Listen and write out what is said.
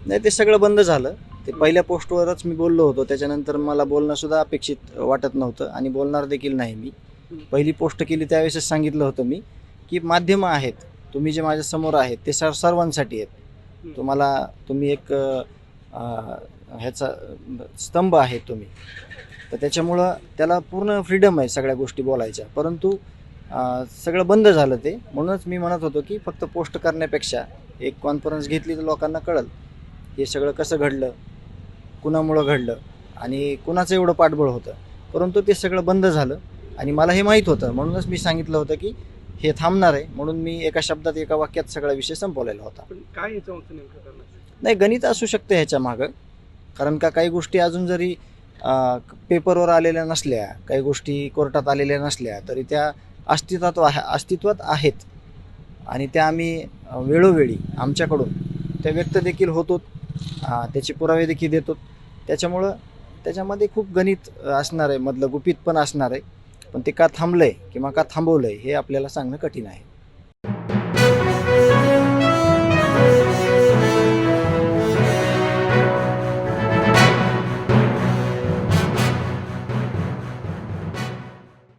नाही, ते सगळं बंद झालं. ते पहिल्या पोस्टवरच मी बोललो होतो, त्याच्यानंतर मला बोलणं सुद्धा अपेक्षित वाटत नव्हतं आणि बोलणार देखील नाही मी. पहिली पोस्ट केली त्यावेळेसच सांगितलं होतं मी, की माध्यमं आहेत, तुम्ही जे माझ्यासमोर आहेत ते सर्वांसाठी आहेत. तुम्ही एक ह्याचा स्तंभ आहे तुम्ही. तर त्याच्यामुळं त्याला पूर्ण फ्रीडम आहे सगळ्या गोष्टी बोलायच्या. परंतु सगळं बंद झालं ते. म्हणूनच मी म्हणत होतो, की फक्त पोस्ट करण्यापेक्षा एक कॉन्फरन्स घेतली तर लोकांना कळेल हे सगळं कसं घडलं, कुणामुळं घडलं आणि कुणाचं एवढं पाठबळ होतं. परंतु ते सगळं बंद झालं आणि मला हे माहीत होतं. म्हणूनच मी सांगितलं होतं, की हे थांबणार आहे. म्हणून मी एका शब्दात, एका वाक्यात सगळा विषय संपवलेला होता. पण काय याच्यावर नेमकं करणार? नाही, गणित असू शकतं ह्याच्या मागं. कारण का काही गोष्टी अजून जरी पेपरवर आलेल्या नसल्या, काही गोष्टी कोर्टात आलेल्या नसल्या, तरी त्या अस्तित्वात आहेत आणि त्या आम्ही वेळोवेळी आमच्याकडून त्या व्यक्त देखील होतो, त्याचे पुरावे देखील देतो. त्याच्यामुळं त्याच्यामध्ये खूप गणित असणार आहे, मधलं गुपित पण असणार आहे. पण ते का थांबलं आहे किंवा का थांबवलं आहे हे आपल्याला सांगणं कठीण आहे.